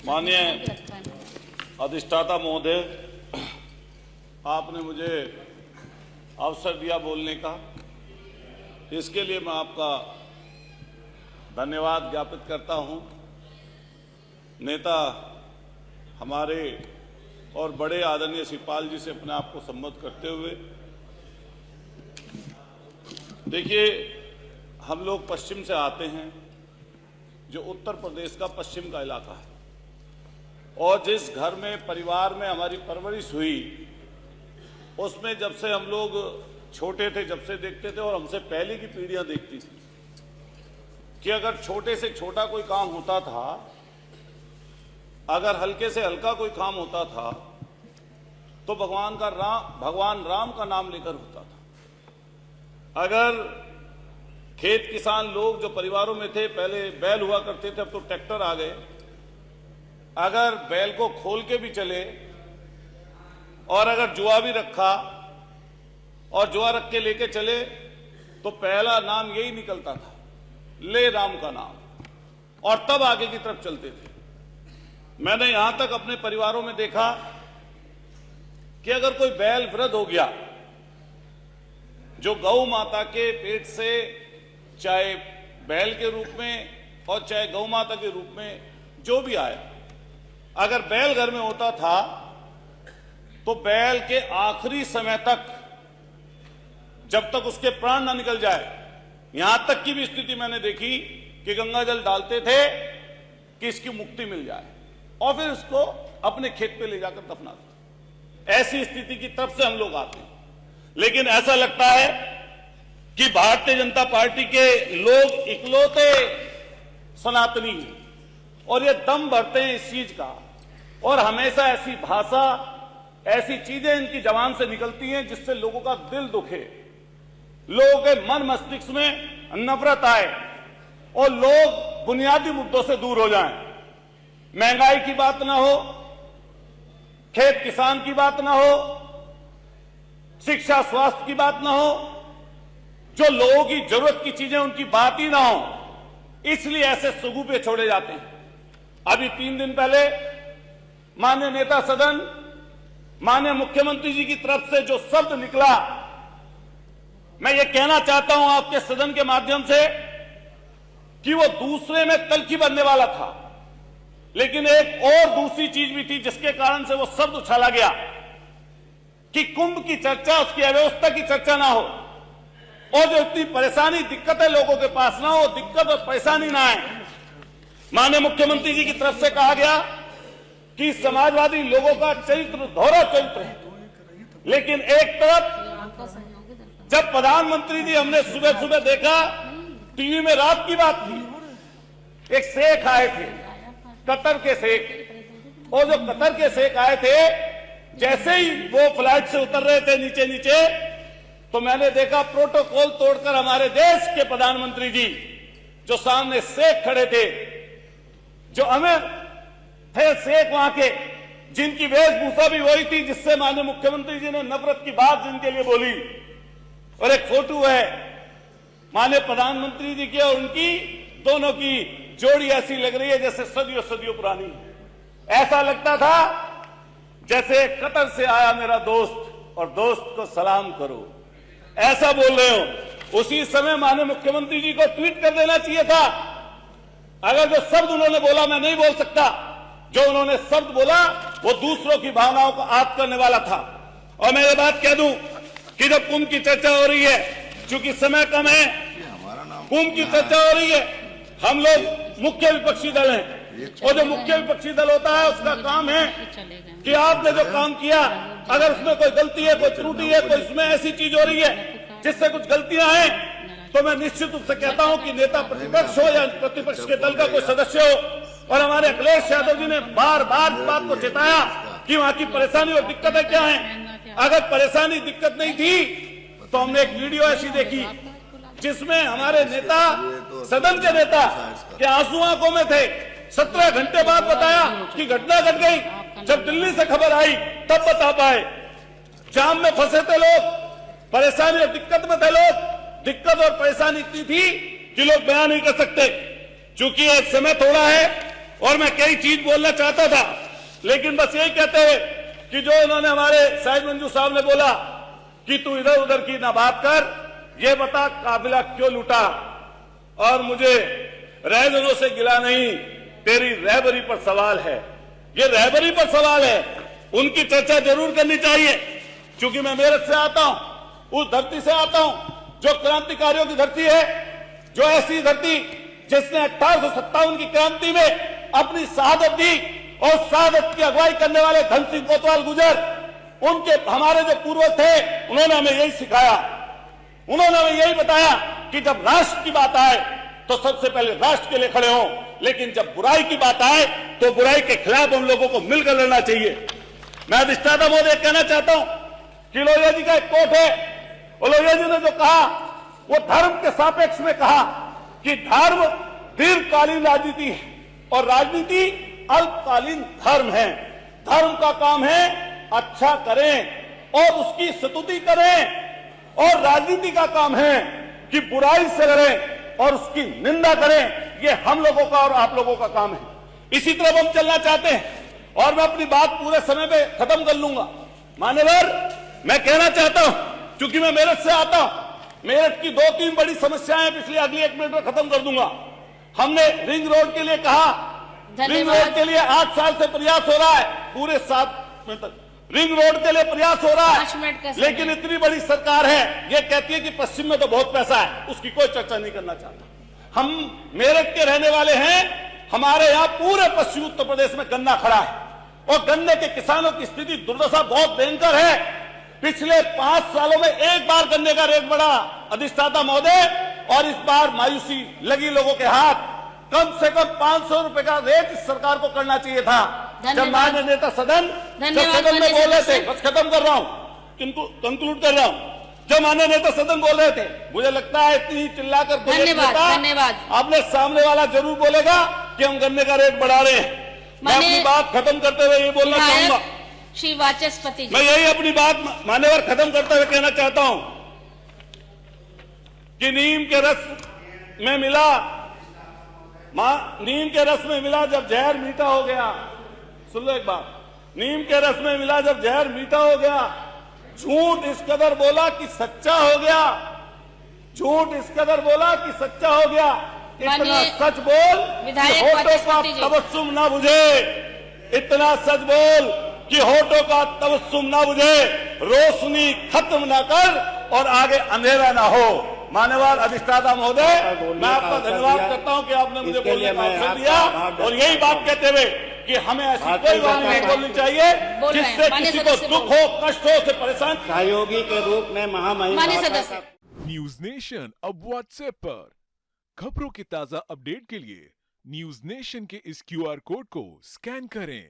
माननीय अधिष्ठाता महोदय, आपने मुझे अवसर दिया बोलने का, इसके लिए मैं आपका धन्यवाद ज्ञापित करता हूं। नेता हमारे और बड़े आदरणीय शिवपाल जी से अपने आप को संबोधित करते हुए, देखिए, हम लोग पश्चिम से आते हैं, जो उत्तर प्रदेश का पश्चिम का इलाका है, और जिस घर में परिवार में हमारी परवरिश हुई, उसमें जब से हम लोग छोटे थे, जब से देखते थे, और हमसे पहले की पीढ़ियां देखती थी कि अगर छोटे से छोटा कोई काम होता था, अगर हल्के से हल्का कोई काम होता था, तो भगवान राम का नाम लेकर होता था। अगर खेत किसान लोग जो परिवारों में थे, पहले बैल हुआ करते थे, अब तो ट्रैक्टर आ गए, अगर बैल को खोल के भी चले और अगर जुआ भी रखा और जुआ रख के लेके चले, तो पहला नाम यही निकलता था, ले राम का नाम, और तब आगे की तरफ चलते थे। मैंने यहां तक अपने परिवारों में देखा कि अगर कोई बैल वृद्ध हो गया, जो गौ माता के पेट से, चाहे बैल के रूप में और चाहे गौ माता के रूप में जो भी आए, अगर बैल घर में होता था, तो बैल के आखिरी समय तक, जब तक उसके प्राण ना निकल जाए, यहां तक की भी स्थिति मैंने देखी कि गंगा जल डालते थे कि इसकी मुक्ति मिल जाए, और फिर उसको अपने खेत पे ले जाकर दफना देते। ऐसी स्थिति की तरफ से हम लोग आते हैं। लेकिन ऐसा लगता है कि भारतीय जनता पार्टी के लोग इकलौते सनातनी हैं, और ये दम भरते हैं इस चीज का, और हमेशा ऐसी भाषा, ऐसी चीजें इनकी जबान से निकलती हैं जिससे लोगों का दिल दुखे, लोगों के मन मस्तिष्क में नफरत आए, और लोग बुनियादी मुद्दों से दूर हो जाएं। महंगाई की बात ना हो, खेत किसान की बात ना हो, शिक्षा स्वास्थ्य की बात ना हो, जो लोगों की जरूरत की चीजें उनकी बात ही ना हो, इसलिए ऐसे सुगुफे छोड़े जाते हैं। अभी 3 दिन पहले माननीय नेता सदन, माननीय मुख्यमंत्री जी की तरफ से जो शब्द निकला, मैं ये कहना चाहता हूं आपके सदन के माध्यम से कि वो दूसरे में तलखी बनने वाला था, लेकिन एक और दूसरी चीज भी थी जिसके कारण से वो शब्द उछाला गया कि कुंभ की चर्चा, उसकी अव्यवस्था की चर्चा ना हो, और जो इतनी परेशानी, दिक्कतें लोगों के पास ना हो, दिक्कत और परेशानी ना आए। माननीय मुख्यमंत्री जी की तरफ से कहा गया कि समाजवादी लोगों का चरित्र दोहरा चरित्र है, लेकिन एक तरफ जब प्रधानमंत्री जी, हमने सुबह सुबह देखा टीवी में, रात की बात थी, एक शेख आए थे, कतर के शेख, और जो कतर के शेख आए थे, जैसे ही वो फ्लाइट से उतर रहे थे नीचे नीचे, तो मैंने देखा प्रोटोकॉल तोड़कर हमारे देश के प्रधानमंत्री जी, जो सामने शेख खड़े थे, जो अमीर थे शेख वहां के, जिनकी वेशभूषा भी वही थी जिससे माननीय मुख्यमंत्री जी ने नफरत की बात जिनके लिए बोली, और एक फोटो है माननीय प्रधानमंत्री जी की और उनकी, दोनों की जोड़ी ऐसी लग रही है जैसे सदियों सदियों पुरानी। ऐसा लगता था जैसे कतर से आया मेरा दोस्त और दोस्त को सलाम करो, ऐसा बोल रहे हो। उसी समय माननीय मुख्यमंत्री जी को ट्वीट कर देना चाहिए था। अगर जो शब्द उन्होंने बोला मैं नहीं बोल सकता, जो उन्होंने शब्द बोला वो दूसरों की भावनाओं को आहत करने वाला था। और मैं ये बात कह दूं कि जब कुंभ की चर्चा हो रही है, चूंकि समय कम है, कुंभ की चर्चा हो रही है, हम लोग मुख्य विपक्षी दल हैं, और जो मुख्य विपक्षी दल होता है उसका काम है कि आपने जो काम किया, अगर उसमें कोई गलती है, कोई त्रुटि है, कोई उसमें ऐसी चीज हो रही है जिससे कुछ गलतियां हैं, तो मैं निश्चित रूप से कहता हूं कि नेता प्रतिपक्ष हो या प्रतिपक्ष के दल का कोई सदस्य हो, और हमारे अखिलेश यादव जी ने बार बार इस बात को चेताया कि वहां की परेशानी और दिक्कतें क्या हैं। अगर परेशानी दिक्कत नहीं थी तो हमने एक वीडियो ऐसी देखी जिसमें हमारे नेता, सदन के नेता के आंसू आंखों में थे। 17 घंटे बाद बताया कि घटना घट गई, जब दिल्ली से खबर आई तब बता पाए। जाम में फंसे थे लोग, परेशानी और दिक्कत में थे लोग, दिक्कत और परेशानी इतनी थी कि लोग बयान नहीं कर सकते। चूंकि एक समय थोड़ा है और मैं कई चीज बोलना चाहता था, लेकिन बस यही कहते हुए कि जो उन्होंने हमारे शाहिद मंजू साहब ने बोला कि तू इधर उधर की ना बात कर, ये बता काफिला क्यों लूटा। और मुझे रहबरों से गिला नहीं, तेरी रहबरी पर सवाल है। ये रहबरी पर सवाल है, उनकी चर्चा जरूर करनी चाहिए, क्योंकि मैं मेरठ से आता हूं, उस धरती से आता हूं जो क्रांतिकारियों की धरती है, जो ऐसी धरती जिसने 1857 की क्रांति में अपनी शहादत दी, और शहादत की अगुवाई करने वाले धन सिंह कोतवाल गुजर, उनके हमारे जो पूर्वज थे, उन्होंने हमें यही सिखाया, उन्होंने हमें यही बताया कि जब राष्ट्र की बात आए तो सबसे पहले राष्ट्र के लिए खड़े हों, लेकिन जब बुराई की बात आए तो बुराई के खिलाफ हम लोगों को मिलकर लड़ना चाहिए। मैं अधिष्ठाता महोदय कहना चाहता हूं कि लोहिया जी का एक कोट है, और लोहिया जी ने जो कहा वो धर्म के सापेक्ष में कहा कि धर्म दीर्घकालीन राजनीति है और राजनीति अल्पकालीन धर्म है। धर्म का काम है अच्छा करें और उसकी स्तुति करें, और राजनीति का काम है कि बुराई से लड़ें और उसकी निंदा करें। ये हम लोगों का और आप लोगों का काम है। इसी तरह हम चलना चाहते हैं, और मैं अपनी बात पूरे समय पे खत्म कर लूंगा। मान्यवर, मैं कहना चाहता हूं, क्योंकि मैं मेरठ से आता हूं, मेरठ की 2-3 बड़ी समस्याएं पिछले अगली 1 मिनट में खत्म कर दूंगा। हमने रिंग रोड के लिए कहा, रिंग रोड के लिए 8 साल से प्रयास हो रहा है, पूरे 7 मिनट तक रिंग रोड के लिए प्रयास हो रहा है, लेकिन इतनी बड़ी सरकार है, ये कहती है कि पश्चिम में तो बहुत पैसा है, उसकी कोई चर्चा नहीं करना चाहता। हम मेरठ के रहने वाले हैं, हमारे यहाँ पूरे पश्चिमी उत्तर प्रदेश में गन्ना खड़ा है, और गन्ने के किसानों की स्थिति दुर्दशा बहुत भयंकर है। पिछले 5 सालों में एक बार गन्ने का रेट बढ़ा अधिष्ठाता महोदय, और इस बार मायूसी लगी लोगों के हाथ। कम से कम 500 रुपए का रेट इस सरकार को करना चाहिए था। जब माननीय नेता सदन में बोल रहे थे, बस खत्म कर रहा हूं, कंक्लूड कर रहा हूं, जब माननीय नेता सदन बोल रहे थे, मुझे लगता है इतनी चिल्लाकर धन्यवाद आपने सामने वाला जरूर बोलेगा कि हम गन्ने का रेट बढ़ा रहे हैं। मैं अपनी बात खत्म करते हुए ये बोलना चाहूंगा, श्री वाचस्पति जी, मैं यही अपनी बात मान्यवर खत्म करते हुए कहना चाहता हूं कि नीम के रस में मिला जब जहर मीठा हो गया। सुन लो एक बात, नीम के रस में मिला जब जहर मीठा हो गया, झूठ इस कदर बोला कि सच्चा हो गया, झूठ इस कदर बोला कि सच्चा हो गया। इतना सच बोल कि होठों का तबस्सुम ना बुझे, इतना सच बोल कि होठों का तबस्सुम ना बुझे, रोशनी खत्म ना कर और आगे अंधेरा ना हो। मान्यवर अधिष्ठाता महोदय, मैं आपका धन्यवाद करता हूं कि आपने मुझे बोलने का अवसर दिया, और यही बात कहते हुए कि हमें ऐसी कोई बात नहीं बोलनी चाहिए जिससे किसी को दुख हो, कष्ट हो, से परेशान। सहयोगी के रूप में महामहिम न्यूज नेशन अब व्हाट्सएप पर खबरों की ताजा अपडेट के लिए न्यूज नेशन के इस QR कोड को स्कैन करें।